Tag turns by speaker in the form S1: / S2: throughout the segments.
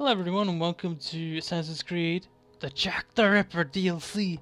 S1: Hello everyone and welcome to Assassin's Creed, the Jack the Ripper DLC.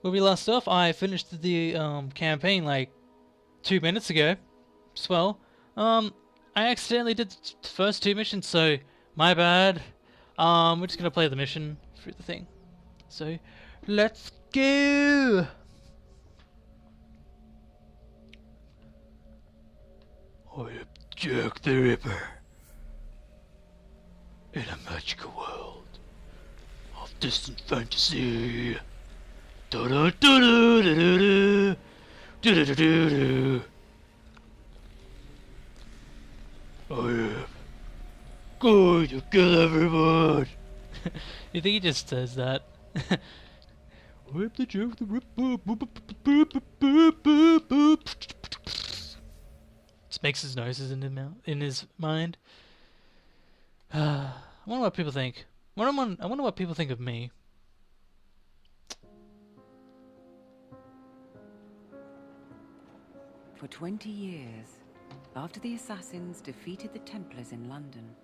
S1: Where we last off, I finished the campaign like 2 minutes ago. Swell. I accidentally did the first 2 missions, so my bad. We're just gonna play the mission through the thing. So, let's go! I am Jack the Ripper. In a magical world of distant fantasy. Da da da da da da da da da da. I am going to kill everyone. You think he just says that? I'm the Jack the Ripper. Just makes his noises in his mind. I wonder what people think. I wonder what people think of me.
S2: For 20 years, after the assassins defeated the Templars in London,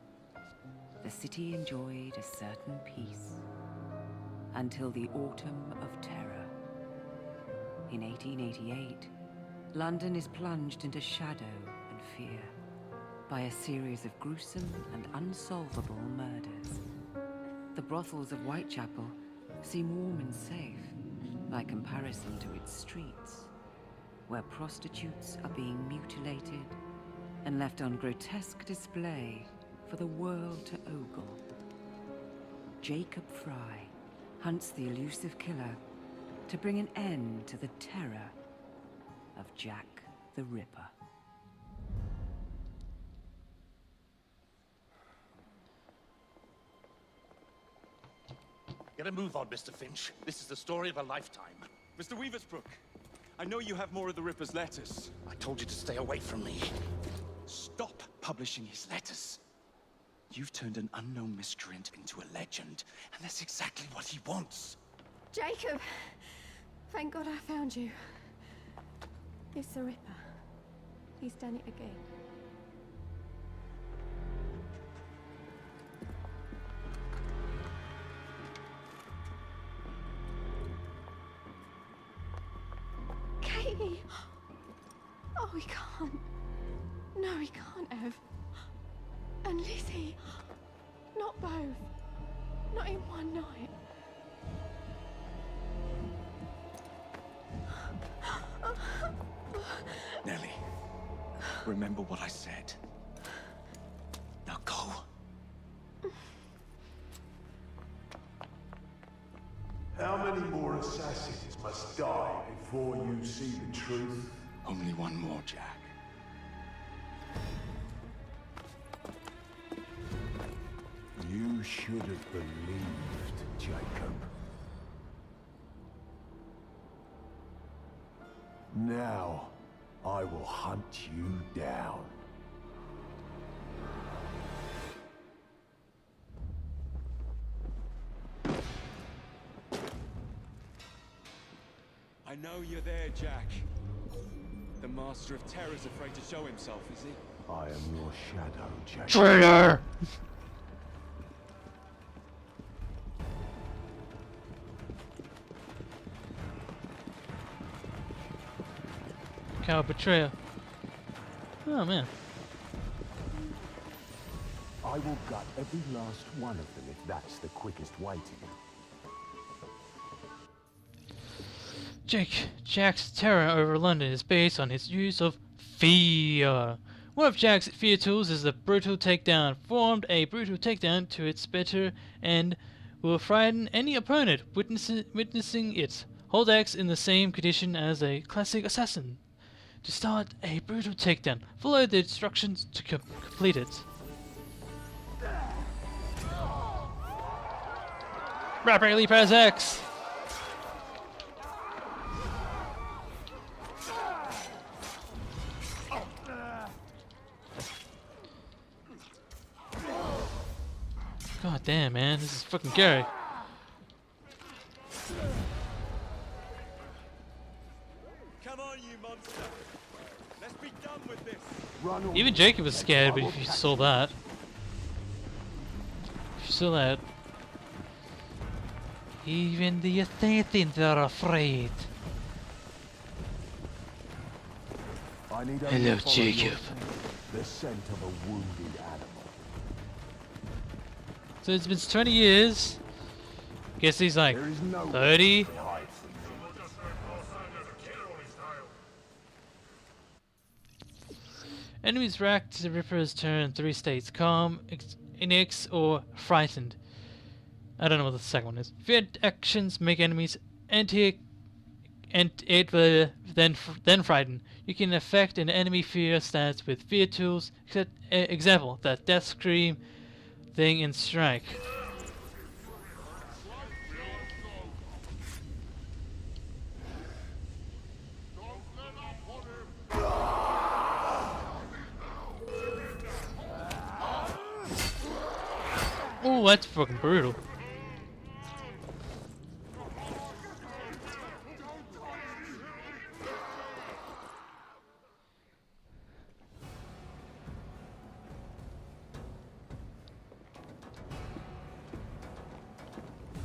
S2: the city enjoyed a certain peace. Until the Autumn of Terror. In 1888, London is plunged into shadow and fear by a series of gruesome and unsolvable murders. The brothels of Whitechapel seem warm and safe by comparison to its streets, where prostitutes are being mutilated and left on grotesque display for the world to ogle. Jacob Fry hunts the elusive killer to bring an end to the terror of Jack the Ripper.
S3: Get a move on, Mr. Finch. This is the story of a lifetime.
S4: Mr. Weaversbrook, I know you have more of the Ripper's letters.
S3: I told you to stay away from me.
S4: Stop publishing his letters. You've turned an unknown miscreant into a legend, and that's exactly what he wants.
S5: Jacob! Thank God I found you. It's the Ripper. He's done it again. Katie! Oh, we can't. No, we can't have. And Lizzie. Not both. Not in one night.
S4: Nellie, remember what I said. Now go.
S6: How many more assassins must die before you see the truth?
S4: Only one more, Jack.
S6: You should have believed, Jacob. Now, I will hunt you down.
S4: I know you're there, Jack. The Master of Terror's afraid to show himself, is he?
S6: I am your shadow, Jacob.
S1: Traitor! Coward betrayer. Oh man.
S6: I will gut every last one of them if that's the quickest way to you.
S1: Jack's terror over London is based on his use of fear. One of Jack's fear tools is the brutal takedown. Formed a brutal takedown to its bitter end will frighten any opponent witnessing it. Hold X in the same condition as a classic assassin. To start a brutal takedown, follow the instructions to complete it. Rapidly press X! God damn, man, this is fucking scary.
S4: Come on, you monster! Let's be done with this!
S6: Run
S1: Even Jacob was scared if he saw that. so loud. Even the assassins are afraid.
S6: I need only
S1: Hello,
S6: follow your
S1: Jacob.
S6: scent, the scent of a wounded animal.
S1: So it's been 20 years. Guess he's like
S6: There is no
S1: 30.
S6: way to hide from me.
S1: Enemies react to the Ripper's turn in 3 states: calm, inex, or frightened. I don't know what the second one is. Feared actions make enemies then frightened. You can affect an enemy fear stats with fear tools. Example: that death scream thing in Strike. Oh, that's fucking brutal.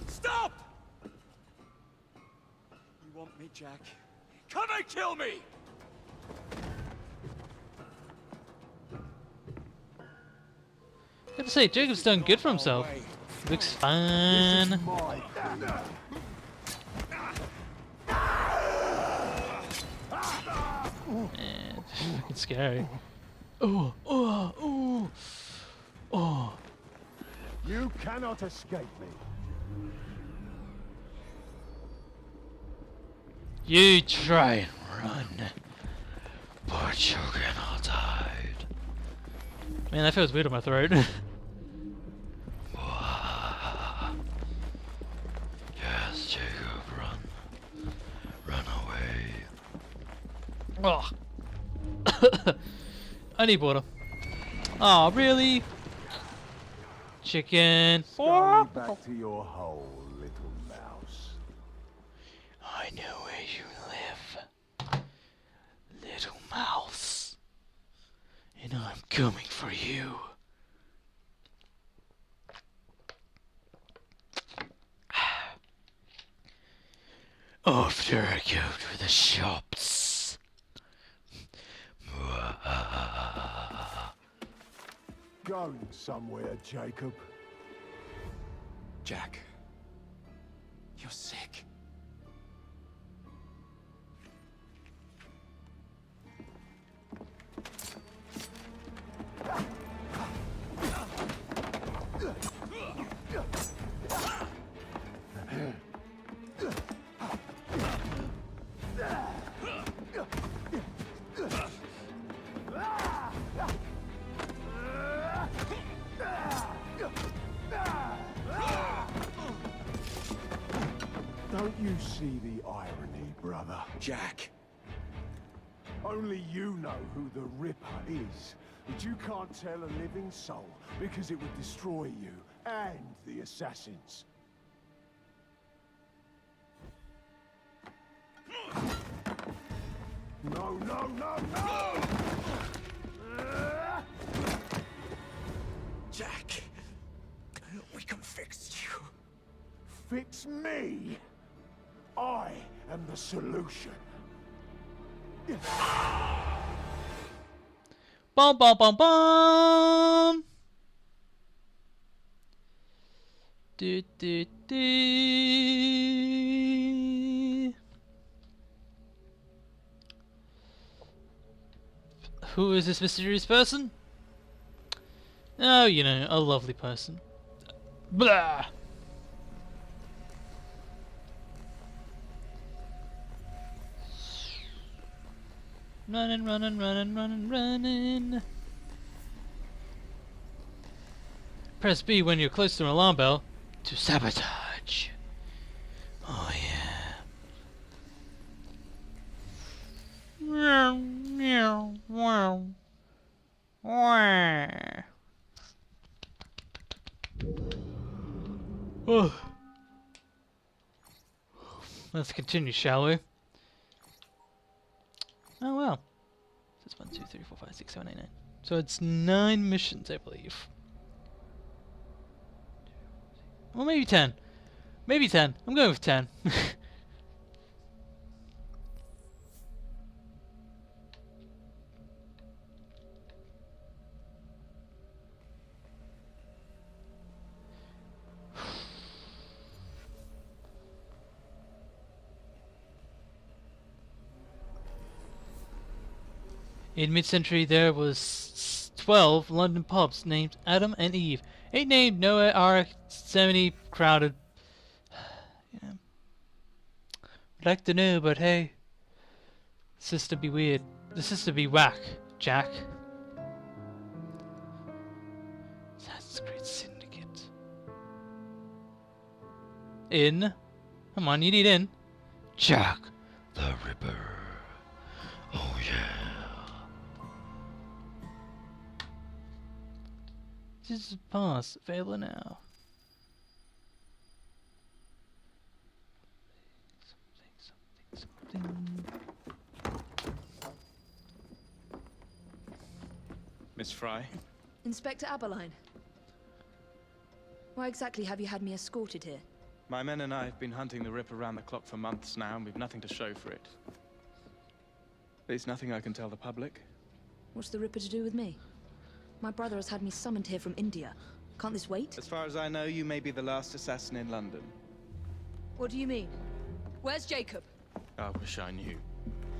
S4: Stop! You want me, Jack? Come and kill me!
S1: Gotta say, Jacob's done good for himself. He looks fine.
S6: My
S1: Man, fucking scary. Oh, oh, oh, oh.
S6: You cannot escape me.
S1: You try and run, but you cannot hide. Man, that feels weird in my throat. Yes, Jacob, run. Run away. Oh. I need water. Oh, really? Chicken.
S6: Scurry back to your hole, little mouse.
S1: I know where you live, little mouse, and I'm coming for you. After I go to the shops.
S6: Going somewhere, Jacob.
S4: Jack, you're sick.
S6: Don't you see the irony, brother?
S4: Jack,
S6: Only you know who the Ripper is, but you can't tell a living soul because it would destroy you and the assassins. No, no, no, no!
S4: Jack, we can fix you.
S6: Fix me! I am the solution.
S1: Bum bum bum bum. Do do do. Who is this mysterious person? Oh, you know, a lovely person. Blah. Running, running, running, running, running. Press B when you're close to an alarm bell to sabotage. Oh yeah. Meow, meow, wow. Wah. Oh. Let's continue, shall we? Oh well. That's 1, 2, 3, 4, 5, 6, 7, 8, 9. So it's 9 missions, I believe. Well, maybe 10. Maybe 10. I'm going with 10. In mid-century, there was 12 London pubs named Adam and Eve. 8 named Noah are 70 crowded. Yeah. I'd like to know, but hey. Sister be weird. The sister be whack, Jack. That's Creed Syndicate. In. Come on, you need in. Jack the Ripper. Oh yeah. This is pass available now. Something.
S4: Miss Fry?
S7: Inspector Abeline. Why exactly have you had me escorted here?
S4: My men and I have been hunting the Ripper around the clock for months now, and we've nothing to show for it. There's nothing I can tell the public.
S7: What's the Ripper to do with me? My brother has had me summoned here from India. Can't this wait?
S4: As far as I know, you may be the last assassin in London.
S7: What do you mean? Where's Jacob?
S4: I wish I knew.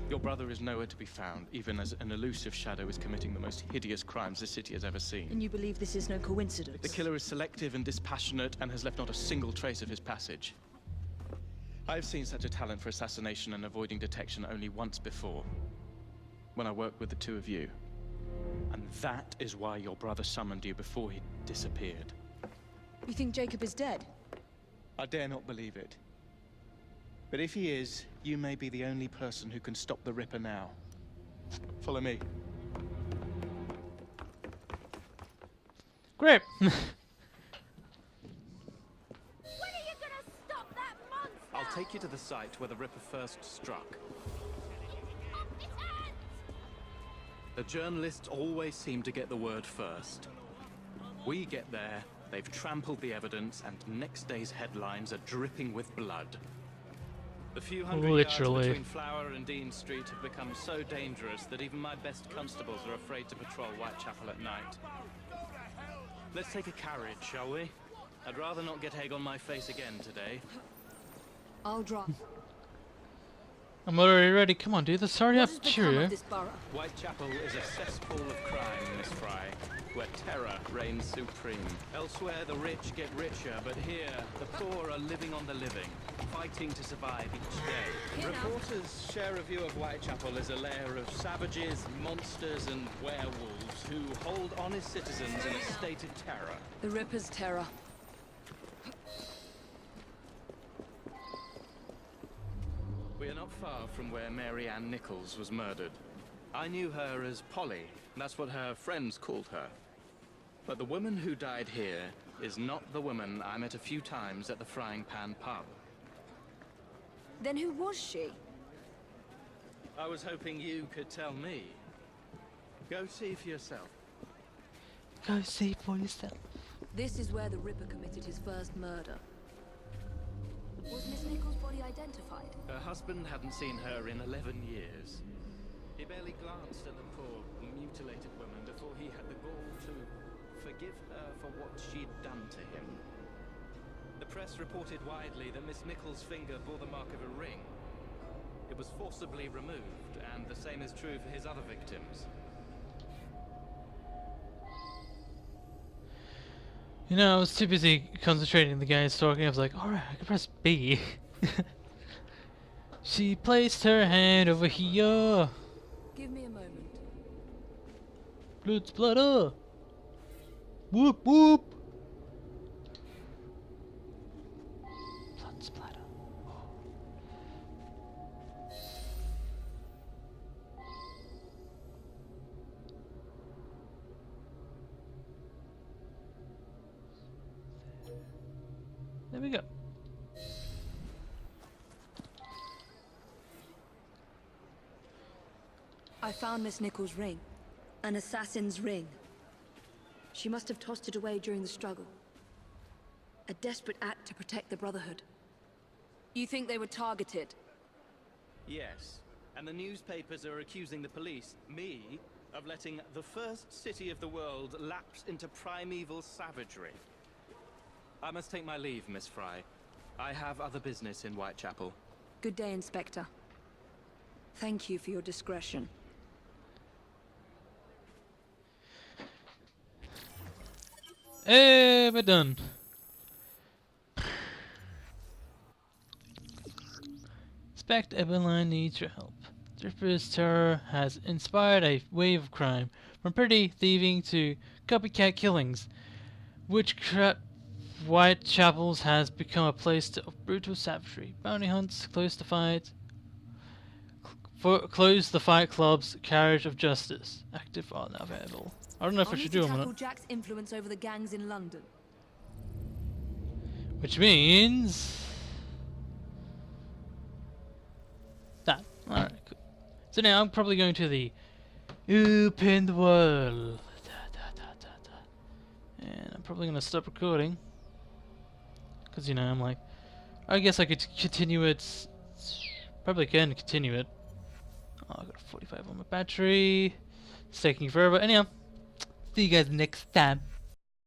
S4: Your brother is nowhere to be found, even as an elusive shadow is committing the most hideous crimes the city has ever seen.
S7: And you believe this is no coincidence?
S4: The killer is selective and dispassionate and has left not a single trace of his passage. I've seen such a talent for assassination and avoiding detection only once before, when I worked with the two of you. And that is why your brother summoned you before he disappeared.
S7: You think Jacob is dead?
S4: I dare not believe it. But if he is, you may be the only person who can stop the Ripper now. Follow me.
S1: Great.
S5: When are you gonna stop that monster?
S4: I'll take you to the site where the Ripper first struck.
S5: Off his hands!
S4: The journalists always seem to get the word first. We get there, they've trampled the evidence, and next day's headlines are dripping with blood. The few hundred
S1: Literally.
S4: yards between Flower and Dean Street have become so dangerous that even my best constables are afraid to patrol Whitechapel at night. Let's take a carriage, shall we? I'd rather not get egg on my face again today.
S7: I'll drive.
S1: I'm already ready. Come on, dude. Let's hurry
S7: What
S1: up.
S7: has become
S1: Cheerio.
S7: of this borough?
S4: Whitechapel is a cesspool of crime, Miss Fry, where terror reigns supreme. Elsewhere, the rich get richer, but here, the poor are living on the living, fighting to survive each day.
S7: Here now.
S4: Reporters share a view of Whitechapel as a lair of savages, monsters, and werewolves who hold honest citizens in a state of terror.
S7: The Ripper's terror.
S4: We are not far from where Mary Ann Nichols was murdered. I knew her as Polly. That's what her friends called her. But the woman who died here is not the woman I met a few times at the Frying Pan pub.
S7: Then who was she?
S4: I was hoping you could tell me. Go see for yourself.
S1: Go see for yourself.
S7: This is where the Ripper committed his first murder. Was Miss Nichols' body identified?
S4: Her husband hadn't seen her in 11 years. He barely glanced at the poor, mutilated woman before he had the gall to forgive her for what she'd done to him. The press reported widely that Miss Nichols' finger bore the mark of a ring. It was forcibly removed, and the same is true for his other victims.
S1: You know, I was too busy concentrating on the guys talking. I was like, alright, I can press B. She placed her hand over here.
S7: Give me a moment.
S1: Blood splatter. Whoop whoop. Blood splatter. There we go.
S7: I found Miss Nichols' ring. An assassin's ring. She must have tossed it away during the struggle. A desperate act to protect the Brotherhood. You think they were targeted?
S4: Yes, and the newspapers are accusing the police, me, of letting the first city of the world lapse into primeval savagery. I must take my leave, Miss Fry. I have other business in Whitechapel.
S7: Good day, Inspector. Thank you for your discretion.
S1: Hey, we're done. Inspector Abeline needs your help. The Ripper's terror has inspired a wave of crime, from petty thieving to copycat killings. Whitechapel's has become a place of brutal savagery. Bounty hunts, close the fight club's carriage of justice. Active are now available. I don't know if I should do them or
S7: tackle
S1: not.
S7: Jack's influence over the gangs in London.
S1: Which means that. Alright, cool. So now I'm probably going to the open world. And I'm probably going to stop recording. Because, you know, I'm like, I guess I could continue it. Probably can continue it. Oh, I got 45 on my battery. It's taking forever. Anyhow, see you guys next time.